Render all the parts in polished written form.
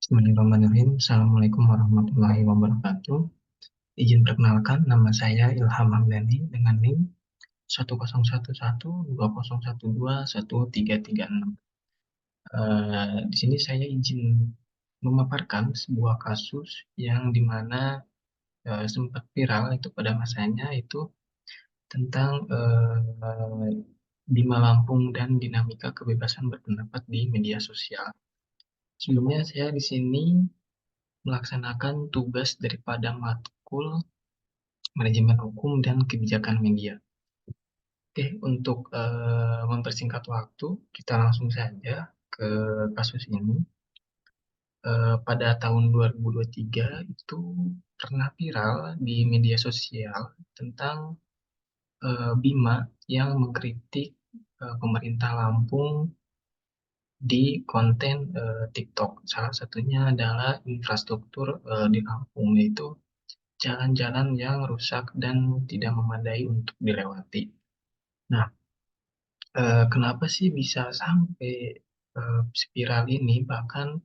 Bismillahirrahmanirrahim. Assalamualaikum warahmatullahi wabarakatuh. Izin perkenalkan, nama saya Ilham Hamdani dengan NIM 10112011336. Di sini saya izin memaparkan sebuah kasus yang dimana sempat viral itu pada masanya itu tentang Bima Lampung dan dinamika kebebasan berpendapat di media sosial. Sebelumnya saya di sini melaksanakan tugas daripada matkul Manajemen Hukum dan Kebijakan Media. Oke, untuk mempersingkat waktu, kita langsung saja ke kasus ini. Pada tahun 2023 itu pernah viral di media sosial tentang Bima yang mengkritik pemerintah Lampung di konten TikTok. Salah satunya adalah infrastruktur di Lampung, yaitu jalan-jalan yang rusak dan tidak memadai untuk dilewati. Nah, kenapa sih bisa sampai spiral ini? Bahkan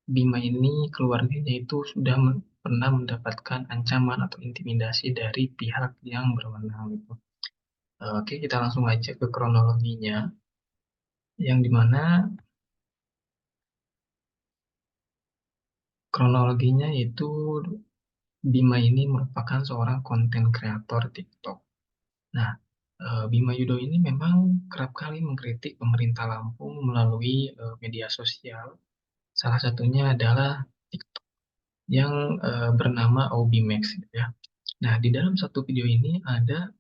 Bima ini keluarganya itu sudah pernah mendapatkan ancaman atau intimidasi dari pihak yang berwenang gitu. Oke, kita langsung aja ke kronologinya, yang dimana kronologinya itu Bima ini merupakan seorang konten kreator TikTok. Nah, Bima Yudo ini memang kerap kali mengkritik pemerintah Lampung melalui media sosial. Salah satunya adalah TikTok yang bernama Obimax gitu ya. Nah, di dalam satu video ini ada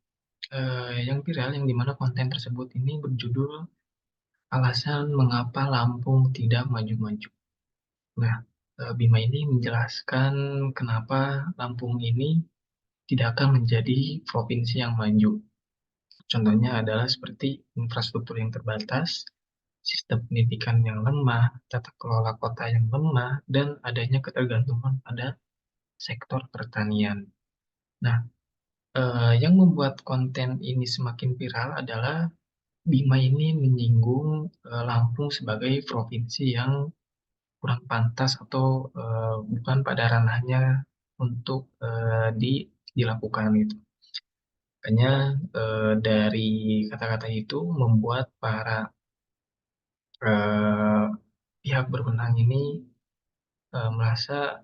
yang viral yang dimana konten tersebut ini berjudul alasan mengapa Lampung tidak maju-maju. Nah, Bima ini menjelaskan kenapa Lampung ini tidak akan menjadi provinsi yang maju. Contohnya adalah seperti infrastruktur yang terbatas, sistem pendidikan yang lemah, tata kelola kota yang lemah, dan adanya ketergantungan pada sektor pertanian. Nah, yang membuat konten ini semakin viral adalah Bima ini menyinggung Lampung sebagai provinsi yang kurang pantas atau bukan pada ranahnya untuk dilakukan gitu. Makanya dari kata-kata itu membuat para eh, pihak berwenang ini merasa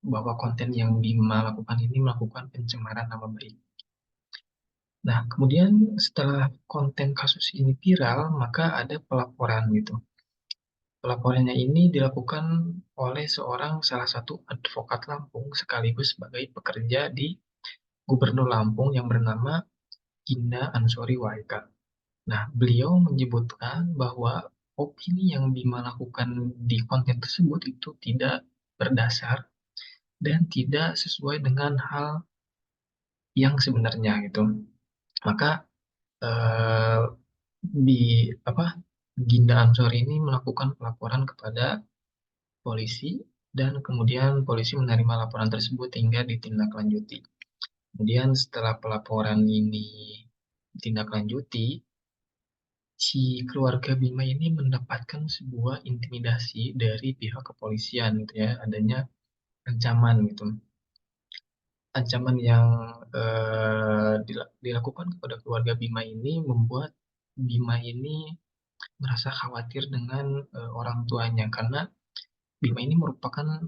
bahwa konten yang Bima lakukan ini melakukan pencemaran nama baik. Nah, kemudian setelah konten kasus ini viral, maka ada pelaporan gitu. Pelaporannya ini dilakukan oleh seorang salah satu advokat Lampung sekaligus sebagai pekerja di Gubernur Lampung yang bernama Ginda Ansori Waika. Nah, beliau menyebutkan bahwa opini yang Bima lakukan di konten tersebut itu tidak berdasar dan tidak sesuai dengan hal yang sebenarnya gitu. Maka eh, di apa Ginda Ansori ini melakukan pelaporan kepada polisi dan kemudian polisi menerima laporan tersebut hingga ditindaklanjuti. Kemudian setelah pelaporan ini ditindaklanjuti, si keluarga Bima ini mendapatkan sebuah intimidasi dari pihak kepolisian gitu ya, adanya ancaman gitu. Ancaman yang dilakukan kepada keluarga Bima ini membuat Bima ini merasa khawatir dengan orang tuanya karena Bima ini merupakan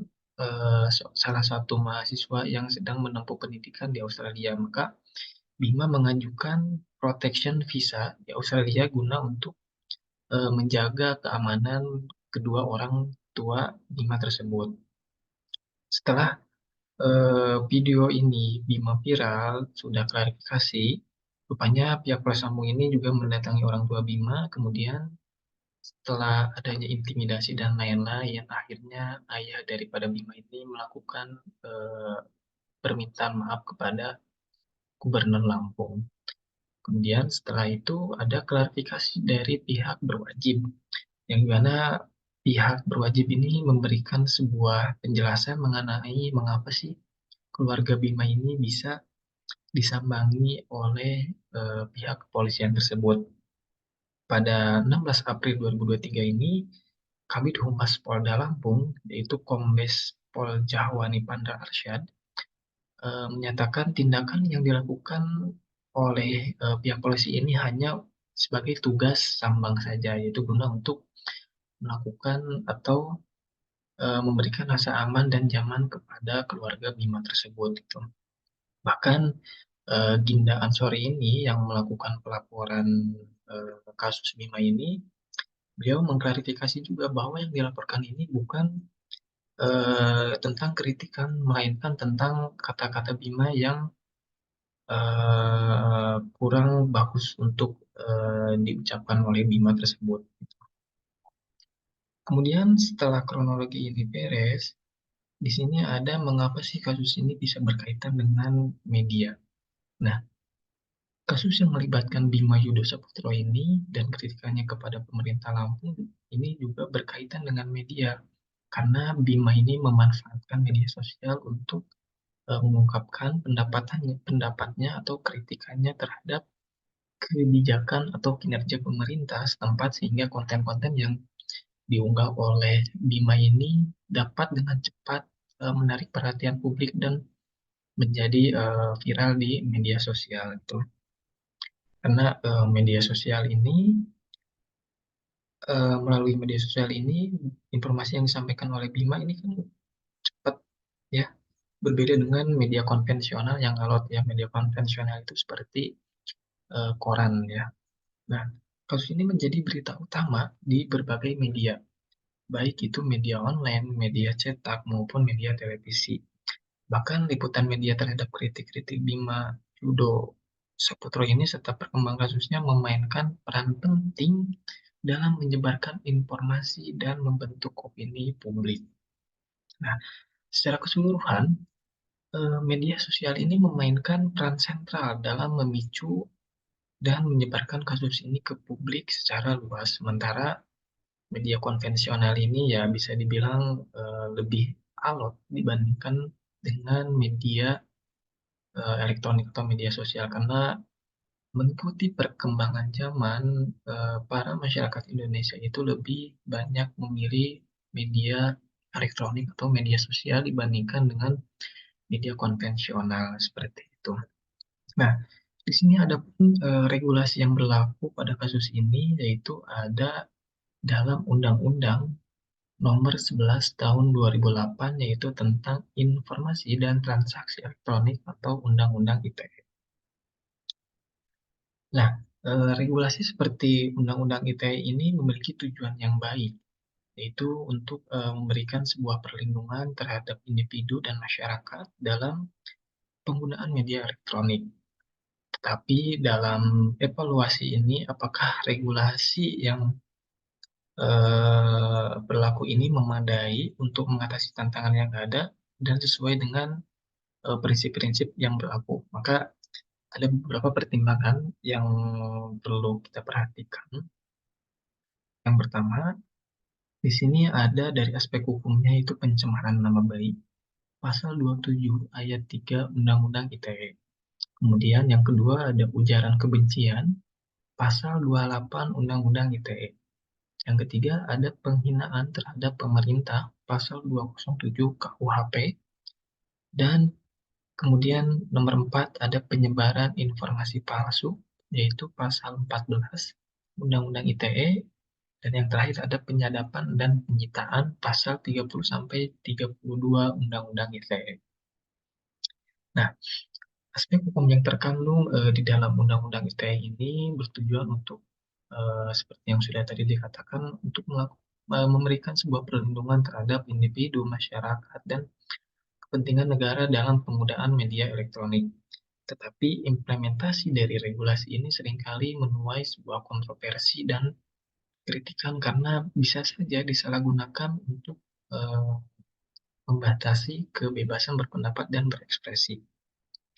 salah satu mahasiswa yang sedang menempuh pendidikan di Australia. Maka Bima mengajukan protection visa di Australia guna untuk menjaga keamanan kedua orang tua Bima tersebut. Setelah video ini Bima viral, sudah klarifikasi, rupanya pihak Polres Lampung ini juga mendatangi orang tua Bima, kemudian setelah adanya intimidasi dan lain-lain, akhirnya ayah daripada Bima ini melakukan eh, permintaan maaf kepada Gubernur Lampung. Kemudian setelah itu ada klarifikasi dari pihak berwajib, yang mana pihak berwajib ini memberikan sebuah penjelasan mengenai mengapa sih keluarga Bima ini bisa disambangi oleh pihak kepolisian tersebut. Pada 16 April 2023 ini, Kabid Humas Polda Lampung, yaitu Kombes Pol Jahwani Pandra Arsyad, menyatakan tindakan yang dilakukan oleh pihak polisi ini hanya sebagai tugas sambang saja, yaitu guna untuk melakukan atau memberikan rasa aman dan nyaman kepada keluarga Bima tersebut. Gitu. Bahkan Ginda Ansori ini yang melakukan pelaporan kasus Bima ini, beliau mengklarifikasi juga bahwa yang dilaporkan ini bukan tentang kritikan, melainkan tentang kata-kata Bima yang kurang bagus untuk diucapkan oleh Bima tersebut. Kemudian setelah kronologi ini beres, di sini ada mengapa sih kasus ini bisa berkaitan dengan media. Nah, kasus yang melibatkan Bima Yudho Saputro ini dan kritikannya kepada pemerintah Lampung ini juga berkaitan dengan media. Karena Bima ini memanfaatkan media sosial untuk mengungkapkan pendapatnya atau kritikannya terhadap kebijakan atau kinerja pemerintah setempat sehingga konten-konten yang diunggah oleh Bima ini dapat dengan cepat menarik perhatian publik dan menjadi viral di media sosial itu. Karena media sosial ini melalui media sosial ini informasi yang disampaikan oleh Bima ini kan cepat ya, berbeda dengan media konvensional yang alot ya. Media konvensional itu seperti koran ya. Nah, kasus ini menjadi berita utama di berbagai media, baik itu media online, media cetak, maupun media televisi. Bahkan liputan media terhadap kritik-kritik Bima Yudho Saputro ini serta perkembangan kasusnya memainkan peran penting dalam menyebarkan informasi dan membentuk opini publik. Nah, secara keseluruhan, media sosial ini memainkan peran sentral dalam memicu dan menyebarkan kasus ini ke publik secara luas. Sementara media konvensional ini ya bisa dibilang lebih alot dibandingkan dengan media elektronik atau media sosial karena mengikuti perkembangan zaman para masyarakat Indonesia itu lebih banyak memilih media elektronik atau media sosial dibandingkan dengan media konvensional seperti itu. Nah, di sini ada pun regulasi yang berlaku pada kasus ini yaitu ada dalam Undang-Undang Nomor 11 Tahun 2008 yaitu tentang Informasi dan Transaksi Elektronik atau Undang-Undang ITE. Nah, regulasi seperti Undang-Undang ITE ini memiliki tujuan yang baik, yaitu untuk memberikan sebuah perlindungan terhadap individu dan masyarakat dalam penggunaan media elektronik. Tetapi dalam evaluasi ini, apakah regulasi yang berlaku ini memadai untuk mengatasi tantangan yang ada dan sesuai dengan prinsip-prinsip yang berlaku? Maka ada beberapa pertimbangan yang perlu kita perhatikan. Yang pertama, di sini ada dari aspek hukumnya itu pencemaran nama baik, pasal 27 ayat 3 Undang-Undang ITE. Kemudian yang kedua ada ujaran kebencian, pasal 28 Undang-Undang ITE. Yang ketiga ada penghinaan terhadap pemerintah, pasal 207 KUHP. Dan kemudian nomor 4 ada penyebaran informasi palsu, yaitu pasal 14 Undang-Undang ITE. Dan yang terakhir ada penyadapan dan penyitaan pasal 30 sampai 32 Undang-Undang ITE. Nah, aspek hukum yang terkandung di dalam Undang-Undang ITE ini bertujuan untuk seperti yang sudah tadi dikatakan untuk memberikan sebuah perlindungan terhadap individu, masyarakat, dan kepentingan negara dalam penggunaan media elektronik. Tetapi implementasi dari regulasi ini seringkali menuai sebuah kontroversi dan kritikan karena bisa saja disalahgunakan untuk eh, membatasi kebebasan berpendapat dan berekspresi.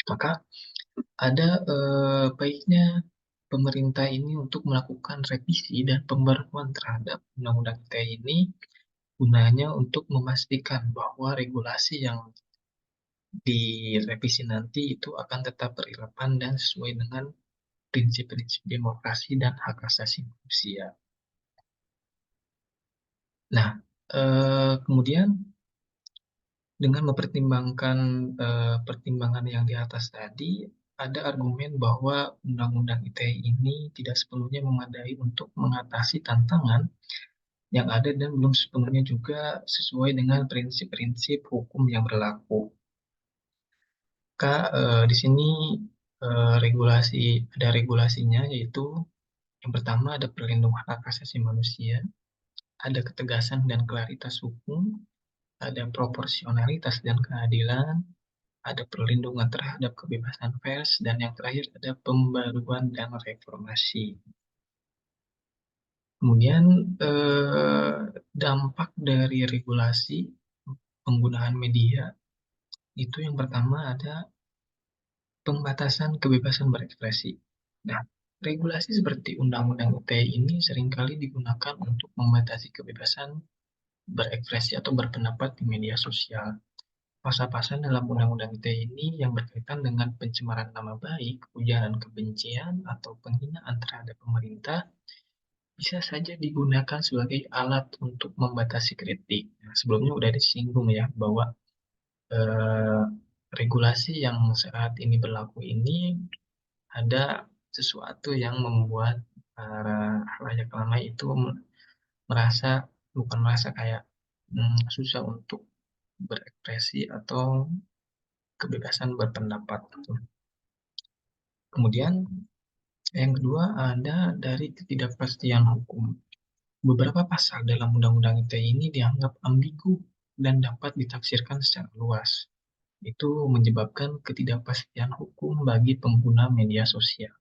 Maka ada baiknya pemerintah ini untuk melakukan revisi dan pembaruan terhadap Undang-Undang ITE ini gunanya untuk memastikan bahwa regulasi yang direvisi nanti itu akan tetap relevan dan sesuai dengan prinsip-prinsip demokrasi dan hak asasi manusia. Nah, kemudian dengan mempertimbangkan pertimbangan yang di atas tadi, ada argumen bahwa Undang-Undang ITE ini tidak sepenuhnya memadai untuk mengatasi tantangan yang ada dan belum sepenuhnya juga sesuai dengan prinsip-prinsip hukum yang berlaku. Kak, di sini ada regulasinya, yaitu yang pertama ada perlindungan hak asasi manusia, ada ketegasan dan klaritas hukum, ada proporsionalitas dan keadilan, ada perlindungan terhadap kebebasan pers, dan yang terakhir ada pembaruan dan reformasi. Kemudian dampak dari regulasi penggunaan media itu yang pertama ada pembatasan kebebasan berekspresi. Nah, regulasi seperti Undang-Undang ITE ini seringkali digunakan untuk membatasi kebebasan berekspresi atau berpendapat di media sosial. Pasal-pasal dalam Undang-Undang ITE ini yang berkaitan dengan pencemaran nama baik, ujaran kebencian, atau penghinaan terhadap pemerintah bisa saja digunakan sebagai alat untuk membatasi kritik. Nah, sebelumnya sudah disinggung ya bahwa eh, regulasi yang saat ini berlaku ini ada sesuatu yang membuat para halayak ramai itu merasa bukan merasa kayak susah untuk berekspresi atau kebebasan berpendapat gitu. Kemudian yang kedua ada dari ketidakpastian hukum. Beberapa pasal dalam Undang-Undang ITE ini dianggap ambigu dan dapat ditafsirkan secara luas. Itu menyebabkan ketidakpastian hukum bagi pengguna media sosial.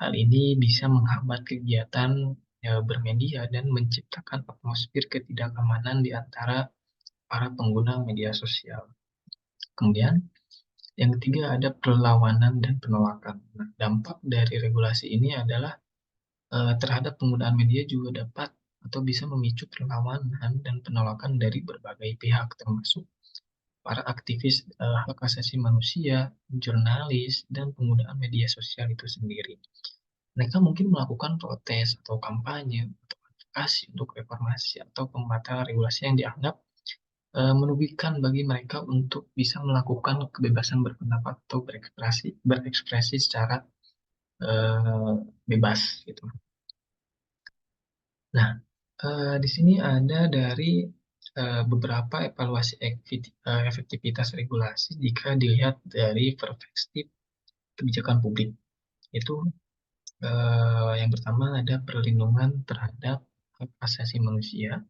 Hal ini bisa menghambat kegiatan bermedia dan menciptakan atmosfer ketidakamanan di antara para pengguna media sosial. Kemudian, yang ketiga ada perlawanan dan penolakan. Nah, dampak dari regulasi ini adalah terhadap penggunaan media juga dapat atau bisa memicu perlawanan dan penolakan dari berbagai pihak, termasuk para aktivis hak asasi manusia, jurnalis, dan penggunaan media sosial itu sendiri. Mereka mungkin melakukan protes atau kampanye atau advokasi untuk reformasi atau pembatalan regulasi yang dianggap merugikan bagi mereka untuk bisa melakukan kebebasan berpendapat atau berekspresi secara uh, bebas gitu. Nah, di sini ada dari beberapa evaluasi efektivitas regulasi jika dilihat dari perspektif kebijakan publik. Itu yang pertama ada perlindungan terhadap hak asasi manusia,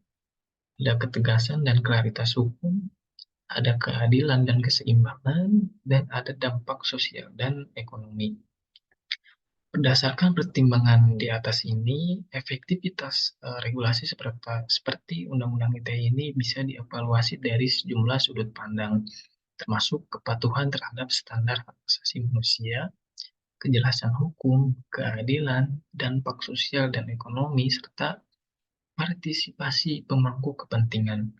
ada ketegasan dan klaritas hukum, ada keadilan dan keseimbangan, dan ada dampak sosial dan ekonomi. Berdasarkan pertimbangan di atas ini, efektivitas regulasi seperti Undang-Undang ITE ini bisa dievaluasi dari sejumlah sudut pandang, termasuk kepatuhan terhadap standar hak asasi manusia, kejelasan hukum, keadilan, dampak sosial dan ekonomi, serta partisipasi pemangku kepentingan.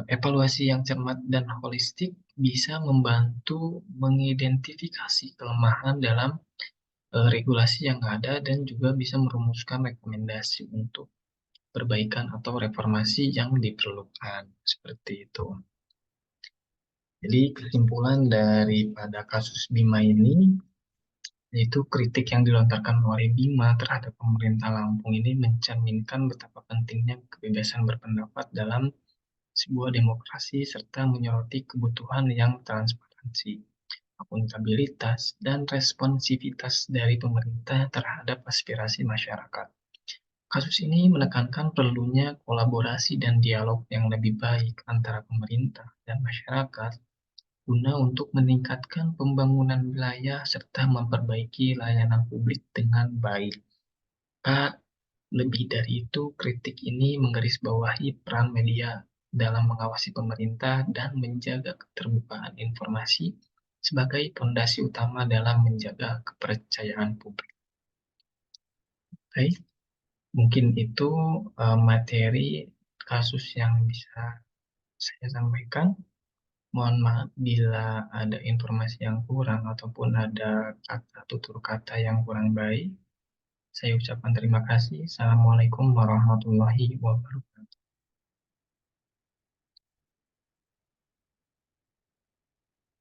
Evaluasi yang cermat dan holistik bisa membantu mengidentifikasi kelemahan dalam regulasi yang ada dan juga bisa merumuskan rekomendasi untuk perbaikan atau reformasi yang diperlukan. Seperti itu. Jadi kesimpulan daripada kasus Bima ini, yaitu kritik yang dilontarkan oleh Bima terhadap pemerintah Lampung ini mencerminkan betapa pentingnya kebebasan berpendapat dalam sebuah demokrasi serta menyoroti kebutuhan yang transparansi, akuntabilitas, dan responsivitas dari pemerintah terhadap aspirasi masyarakat. Kasus ini menekankan perlunya kolaborasi dan dialog yang lebih baik antara pemerintah dan masyarakat guna untuk meningkatkan pembangunan wilayah serta memperbaiki layanan publik dengan baik. Pak, lebih dari itu, kritik ini menggarisbawahi peran media dalam mengawasi pemerintah dan menjaga keterbukaan informasi sebagai fondasi utama dalam menjaga kepercayaan publik. Baik, mungkin itu materi kasus yang bisa saya sampaikan. Mohon maaf bila ada informasi yang kurang ataupun ada kata tutur kata yang kurang baik. Saya ucapkan terima kasih. Assalamualaikum warahmatullahi wabarakatuh.